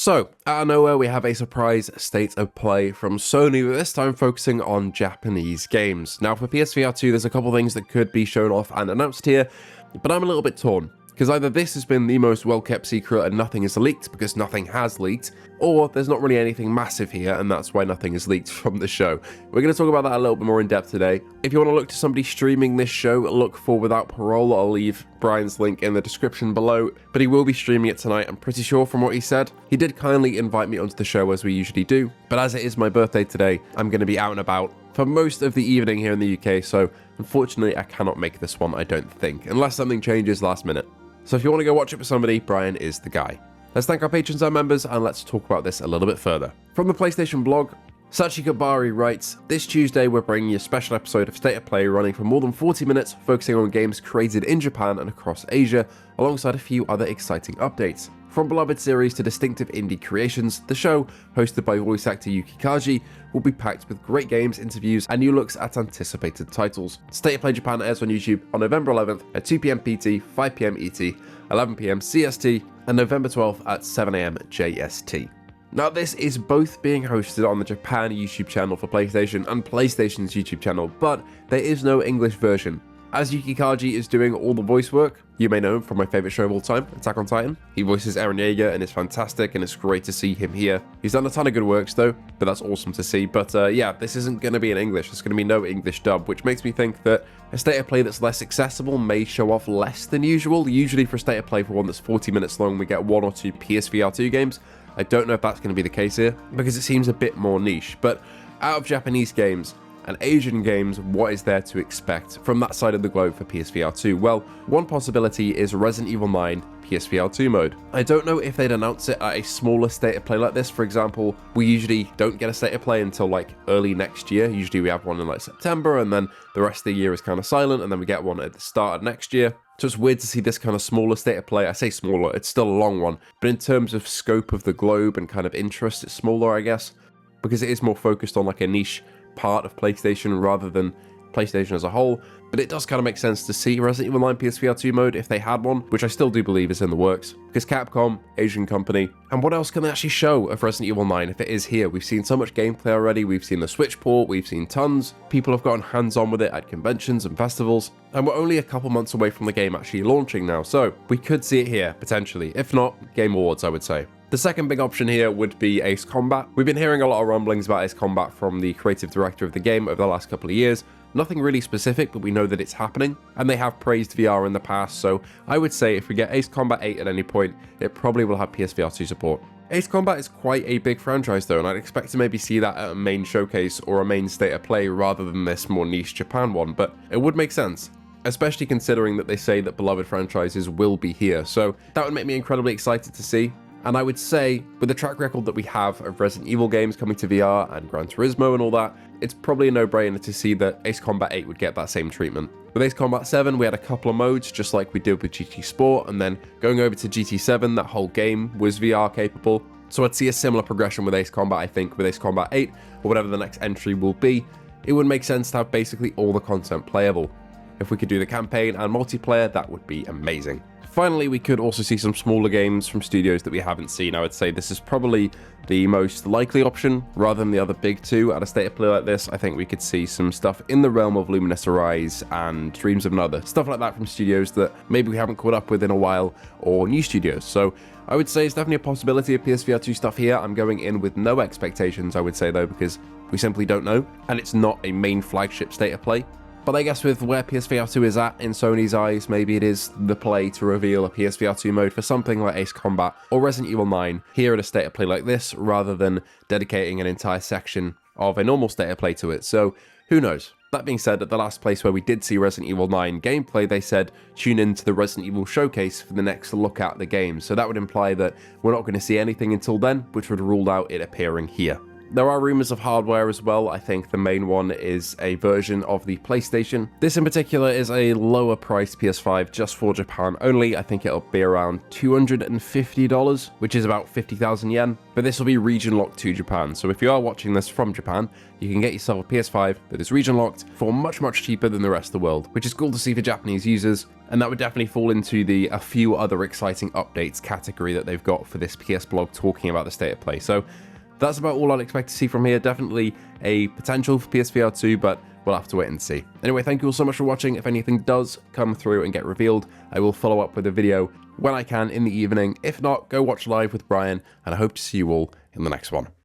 So, out of nowhere, we have a surprise state of play from Sony, but this time focusing on Japanese games. Now, for PSVR2, there's a couple things that could be shown off and announced here, but I'm a little bit torn. Because either this has been the most well-kept secret and nothing is leaked because nothing has leaked, or there's not really anything massive here and that's why nothing is leaked from the show. We're going to talk about that a little bit more in depth today. If you want to look to somebody streaming this show, look for Without Parole. I'll leave Brian's link in the description below, but he will be streaming it tonight, I'm pretty sure from what he said. He did kindly invite me onto the show as we usually do, but as it is my birthday today, I'm going to be out and about for most of the evening here in the UK, so unfortunately I cannot make this one, I don't think, unless something changes last minute. So if you want to go watch it with somebody, Brian is the guy. Let's thank our patrons and members, and let's talk about this a little bit further. From the PlayStation blog, Sachi Kabari writes, "This Tuesday we're bringing you a special episode of State of Play running for more than 40 minutes, focusing on games created in Japan and across Asia, alongside a few other exciting updates. From beloved series to distinctive indie creations, the show, hosted by voice actor Yuki Kaji, will be packed with great games, interviews, and new looks at anticipated titles. State of Play Japan airs on YouTube on November 11th at 2 PM PT, 5 PM ET, 11 PM CST, and November 12th at 7 AM JST. Now, this is both being hosted on the Japan YouTube channel for PlayStation and PlayStation's YouTube channel, but there is no English version. As Yuki Kaji is doing all the voice work, you may know him from my favourite show of all time, Attack on Titan. He voices Eren Yeager and it's fantastic and it's great to see him here. He's done a ton of good works though, but that's awesome to see. But yeah, this isn't going to be in English. There's going to be no English dub, which makes me think that a State of Play that's less accessible may show off less than usual. Usually for a State of Play for one that's 40 minutes long, we get 1 or 2 PSVR2 games. I don't know if that's going to be the case here, because it seems a bit more niche. But out of Japanese games and Asian games, what is there to expect from that side of the globe for PSVR2? Well, one possibility is Resident Evil 9 PSVR2 mode. I don't know if they'd announce it at a smaller State of Play like this. For example, we usually don't get a State of Play until like early next year. Usually we have one in like September, and then the rest of the year is kind of silent, and then we get one at the start of next year. So it's weird to see this kind of smaller State of Play. I say smaller, it's still a long one, but in terms of scope of the globe and kind of interest, it's smaller, I guess, because it is more focused on like a niche part of PlayStation rather than PlayStation as a whole. But it does kind of make sense to see Resident Evil 9 PSVR2 mode if they had one, which I still do believe is in the works, because Capcom, Asian company, and what else can they actually show of Resident Evil 9 if it is here? We've seen so much gameplay already, we've seen the Switch port, we've seen tons, people have gotten hands-on with it at conventions and festivals, and we're only a couple months away from the game actually launching now, so we could see it here, potentially. If not, Game Awards, I would say. The second big option here would be Ace Combat. We've been hearing a lot of rumblings about Ace Combat from the creative director of the game over the last couple of years. Nothing really specific, but we know that it's happening, and they have praised VR in the past, so I would say if we get Ace Combat 8 at any point, it probably will have PSVR2 support. Ace Combat is quite a big franchise though, and I'd expect to maybe see that at a main showcase or a main State of Play rather than this more niche Japan one, but it would make sense, especially considering that they say that beloved franchises will be here, so that would make me incredibly excited to see. And I would say, with the track record that we have of Resident Evil games coming to VR and Gran Turismo and all that, it's probably a no-brainer to see that Ace Combat 8 would get that same treatment. With Ace Combat 7, we had a couple of modes, just like we did with GT Sport, and then going over to GT7, that whole game was VR capable. So I'd see a similar progression with Ace Combat, I think, with Ace Combat 8, or whatever the next entry will be. It would make sense to have basically all the content playable. If we could do the campaign and multiplayer, that would be amazing. Finally, we could also see some smaller games from studios that we haven't seen. I would say this is probably the most likely option, rather than the other big two. At a State of Play like this, I think we could see some stuff in the realm of Luminous Arise and Dreams of Another. Stuff like that from studios that maybe we haven't caught up with in a while, or new studios. So I would say it's definitely a possibility of PSVR2 stuff here. I'm going in with no expectations, I would say though, because we simply don't know, and it's not a main flagship State of Play. But I guess with where PSVR2 is at in Sony's eyes, maybe it is the play to reveal a PSVR2 mode for something like Ace Combat or Resident Evil 9 here at a State of Play like this, rather than dedicating an entire section of a normal State of Play to it. So who knows? That being said, at the last place where we did see Resident Evil 9 gameplay, they said tune in to the Resident Evil showcase for the next look at the game. So that would imply that we're not going to see anything until then, which would rule out it appearing here. There are rumors of hardware as well. I think the main one is a version of the PlayStation. This in particular is a lower priced PS5 just for Japan only. I think it'll be around $250, which is about 50,000 yen. But this will be region locked to Japan. So if you are watching this from Japan, you can get yourself a PS5 that is region locked for much cheaper than the rest of the world, which is cool to see for Japanese users. And that would definitely fall into the a few other exciting updates category that they've got for this PS blog talking about the state of play. So that's about all I'd expect to see from here. Definitely a potential for PSVR2, but we'll have to wait and see. Anyway, thank you all so much for watching. If anything does come through and get revealed, I will follow up with a video when I can in the evening. If not, go watch live with Brian, and I hope to see you all in the next one.